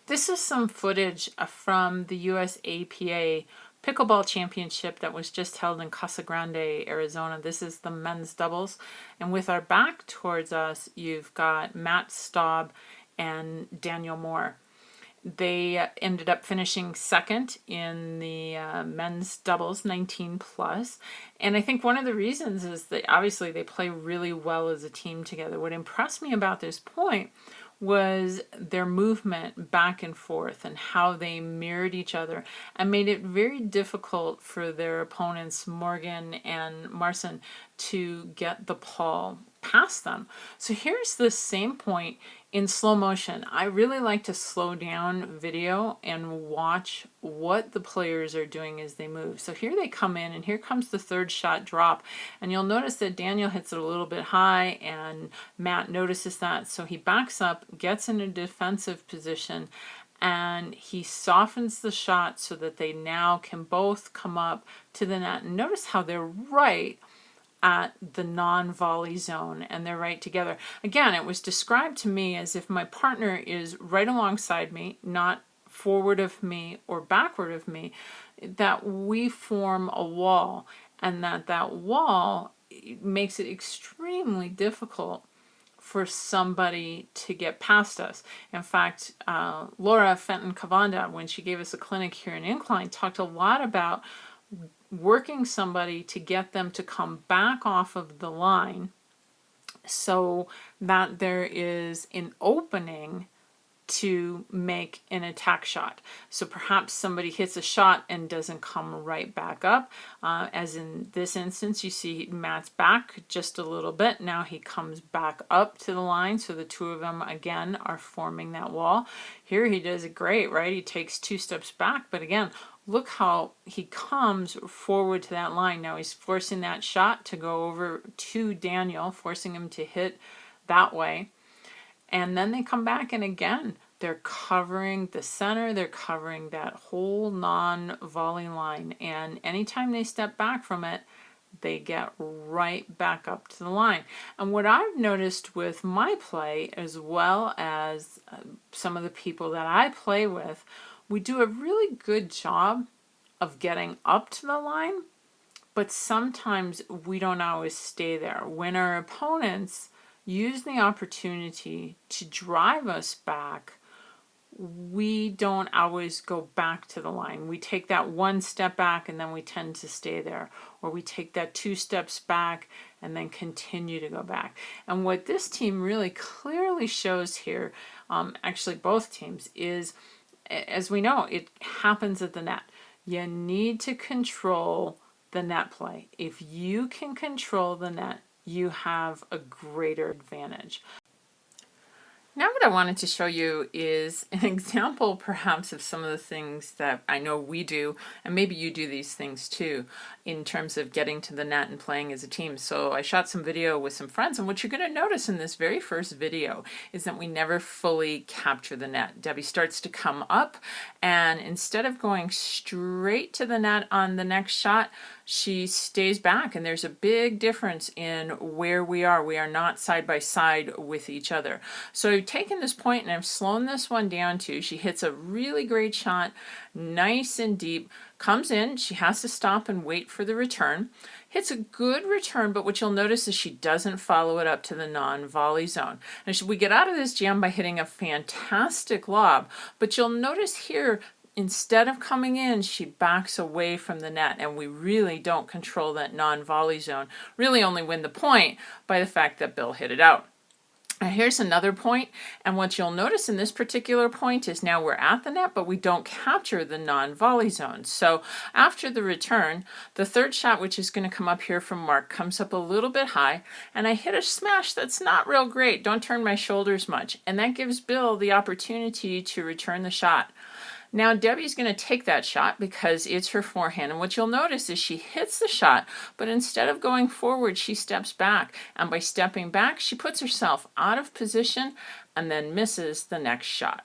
This is some footage from the USAPA Pickleball Championship that was just held in Casa Grande, Arizona. This is the men's doubles. And with our back towards us, you've got Matt Staub and Daniel Moore. They ended up finishing second in the men's doubles, 19 plus. And I think one of the reasons is that obviously they play really well as a team together. What impressed me about this point was their movement back and forth and how they mirrored each other and made it very difficult for their opponents, Morgan and Marcin, to get the ball past them. So here's the same point in slow motion. I really like to slow down video and watch what the players are doing as they move. So here they come in, and here comes the third shot drop, and you'll notice that Daniel hits it a little bit high and Matt notices that, so he backs up, gets in a defensive position, and he softens the shot so that they now can both come up to the net. And notice how they're right at the non-volley zone, and they're right together. Again, it was described to me as if my partner is right alongside me, not forward of me or backward of me, that we form a wall, and that wall makes it extremely difficult for somebody to get past us. In fact, Laura Fenton-Cavanda, when she gave us a clinic here in Incline, talked a lot about working somebody to get them to come back off of the line so that there is an opening to make an attack shot. So perhaps somebody hits a shot and doesn't come right back up. As in this instance, you see Matt's back just a little bit. Now he comes back up to the line, so the two of them again are forming that wall. Here he does it great, right? He takes 2 steps back, but again, look how he comes forward to that line. Now he's forcing that shot to go over to Daniel, forcing him to hit that way. And then they come back, and again, they're covering the center, they're covering that whole non-volley line. And anytime they step back from it, they get right back up to the line. And what I've noticed with my play, as well as some of the people that I play with, we do a really good job of getting up to the line, but sometimes we don't always stay there. When our opponents use the opportunity to drive us back, we don't always go back to the line. We take that 1 step back and then we tend to stay there, or we take that 2 steps back and then continue to go back. And what this team really clearly shows here, actually both teams, is, as we know, it happens at the net. You need to control the net play. If you can control the net, you have a greater advantage. Now what I wanted to show you is an example perhaps of some of the things that I know we do, and maybe you do these things too, in terms of getting to the net and playing as a team. So I shot some video with some friends, and what you're going to notice in this very first video is that we never fully capture the net. Debbie starts to come up, and instead of going straight to the net on the next shot, she stays back, and there's a big difference in where we are. We are not side by side with each other. So I've taken this point and I've slowed this one down too. She hits a really great shot, nice and deep, comes in, she has to stop and wait for the return, hits a good return, but what you'll notice is she doesn't follow it up to the non-volley zone. And we get out of this jam by hitting a fantastic lob, but you'll notice here, instead of coming in, she backs away from the net, and we really don't control that non-volley zone. Really only win the point by the fact that Bill hit it out. Now here's another point, and what you'll notice in this particular point is now we're at the net, but we don't capture the non-volley zone. So after the return, the third shot, which is going to come up here from Mark, comes up a little bit high, and I hit a smash that's not real great. Don't turn my shoulders much, and that gives Bill the opportunity to return the shot. Now Debbie's going to take that shot because it's her forehand, and what you'll notice is she hits the shot, but instead of going forward, she steps back, and by stepping back, she puts herself out of position and then misses the next shot.